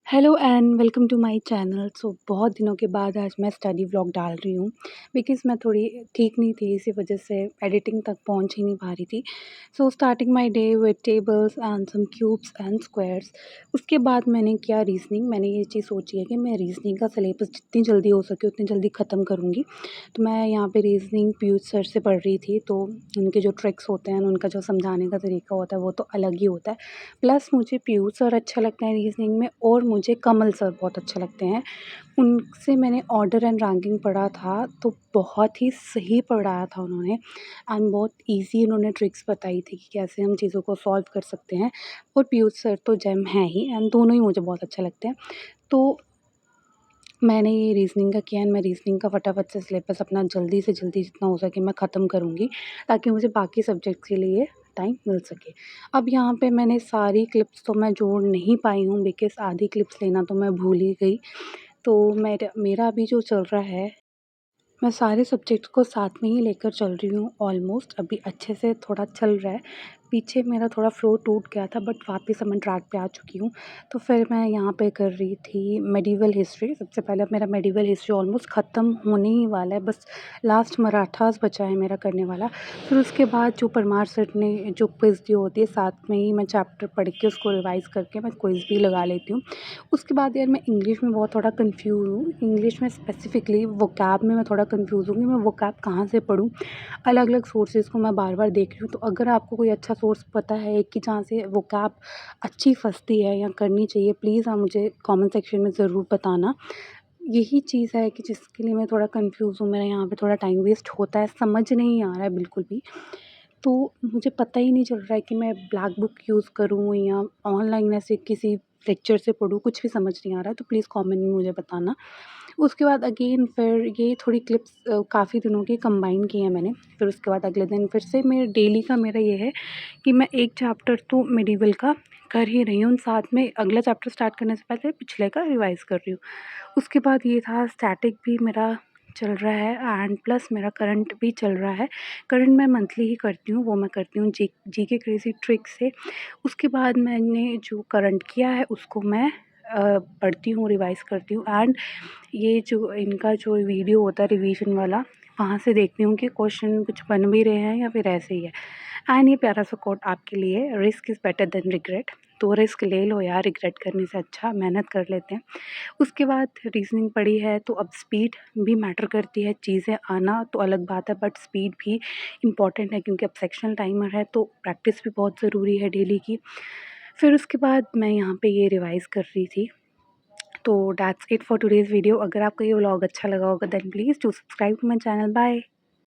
Hello and welcome to my channel. बहुत दिनों के बाद आज मैं स्टडी व्लॉग डाल रही हूँ बिकॉज़ मैं थोड़ी ठीक नहीं थी, इसी वजह से एडिटिंग तक पहुँच ही नहीं पा रही थी। Starting my day with tables and some cubes and squares. उसके बाद मैंने किया रीज़निंग। मैंने ये चीज़ सोची है कि मैं रीज़निंग का सिलेबस जितनी जल्दी हो सके उतनी जल्दी ख़त्म करूँगी। तो मैं यहाँ पे रीज़निंग पीयूष सर से पढ़ रही थी, तो उनके जो ट्रिक्स होते हैं, उनका जो समझाने का तरीका होता है वो तो अलग ही होता है। प्लस मुझे पीयूष सर अच्छे लगते हैं रीज़निंग में, और मुझे कमल सर बहुत अच्छे लगते हैं। उनसे मैंने ऑर्डर एंड रैंकिंग पढ़ा था, तो बहुत ही सही पढ़ाया था उन्होंने एंड बहुत ईज़ी उन्होंने ट्रिक्स बताई थी कि कैसे हम चीज़ों को सॉल्व कर सकते हैं। और पीयूष सर तो जेम हैं ही, एंड दोनों ही मुझे बहुत अच्छे लगते हैं। तो मैंने ये रीज़निंग का किया एंड मैं रीज़निंग का फटाफट से सिलेबस अपना जल्दी से जल्दी जितना हो सके मैं ख़त्म करूँगी, ताकि मुझे बाकी सब्जेक्ट्स के लिए टाइम मिल सके। अब यहाँ पे मैंने सारी क्लिप्स तो मैं जोड़ नहीं पाई हूँ बिकॉज़ आधी क्लिप्स लेना तो मैं भूल ही गई। तो मेरा मेरा अभी जो चल रहा है, मैं सारे सब्जेक्ट्स को साथ में ही लेकर चल रही हूँ ऑलमोस्ट। अभी अच्छे से थोड़ा चल रहा है। पीछे मेरा थोड़ा फ्लो टूट गया था, बट वापस अब मैं ट्रैक पे आ चुकी हूँ। तो फिर मैं यहाँ पे कर रही थी मेडिवल हिस्ट्री। सबसे पहले अब मेरा मेडिवल हिस्ट्री ऑलमोस्ट ख़त्म होने ही वाला है, बस लास्ट मराठास बचा है मेरा करने वाला। फिर उसके बाद जो परमार सर ने जो क्विज़ दी होती है, साथ में ही मैं चैप्टर पढ़ के उसको रिवाइज़ करके मैं क्विज़ भी लगा लेती हूँ। उसके बाद यार मैं इंग्लिश में बहुत थोड़ा कन्फ्यूज़ हूँ। इंग्लिश में स्पेसिफ़िकली वोकैब में मैं थोड़ा कन्फ्यूज़ हूँ कि मैं वोकैब कहाँ से पढूँ। अलग-अलग सोर्सेज़ को मैं बार-बार देख रही हूँ। तो अगर आपको कोई अच्छा सोर्स पता है कि जहाँ से वोकैब अच्छी फँसती है या करनी चाहिए, प्लीज़ आप मुझे कमेंट सेक्शन में ज़रूर बताना। यही चीज़ है कि जिसके लिए मैं थोड़ा कन्फ्यूज़ हूँ। मेरा यहाँ पे थोड़ा टाइम वेस्ट होता है, समझ नहीं आ रहा है बिल्कुल भी। तो मुझे पता ही नहीं चल रहा है कि मैं ब्लैक बुक यूज़ करूँ या ऑनलाइन ऐसे किसी लेक्चर से पढूँ, कुछ भी समझ नहीं आ रहा है। तो प्लीज़ कमेंट में मुझे बताना। उसके बाद अगेन फिर ये थोड़ी क्लिप्स काफ़ी दिनों की कंबाइन की हैं मैंने। फिर उसके बाद अगले दिन फिर से मेरे डेली का मेरा ये है कि मैं एक चैप्टर तो मेडिवल का कर ही रही हूँ, साथ में अगला चैप्टर स्टार्ट करने से पहले पिछले का रिवाइज़ कर रही हूँ। उसके बाद ये था स्टैटिक भी मेरा चल रहा है एंड प्लस मेरा करंट भी चल रहा है। करंट मैं मंथली ही करती हूँ, वो मैं करती हूँ जीके क्रेज़ी ट्रिक से। उसके बाद मैंने जो करंट किया है उसको मैं पढ़ती हूँ, रिवाइज़ करती हूँ एंड ये जो इनका जो वीडियो होता है रिवीजन वाला, वहाँ से देखती हूँ कि क्वेश्चन कुछ बन भी रहे हैं या फिर ऐसे ही है। एंड ये प्यारा सा कोट आपके लिए, risk is better than regret. तो रिस्क ले लो यार, रिग्रेट करने से अच्छा मेहनत कर लेते हैं। उसके बाद रीज़निंग पढ़ी है, तो अब स्पीड भी मैटर करती है। चीज़ें आना तो अलग बात है, बट स्पीड भी इम्पॉर्टेंट है क्योंकि अब सेक्शनल टाइमर है, तो प्रैक्टिस भी बहुत ज़रूरी है डेली की। फिर उसके बाद मैं यहाँ पे ये रिवाइज़ कर रही थी। तो that's it for today's video. अगर आपको ये व्लॉग अच्छा लगा होगा then please do subscribe to my channel. Bye.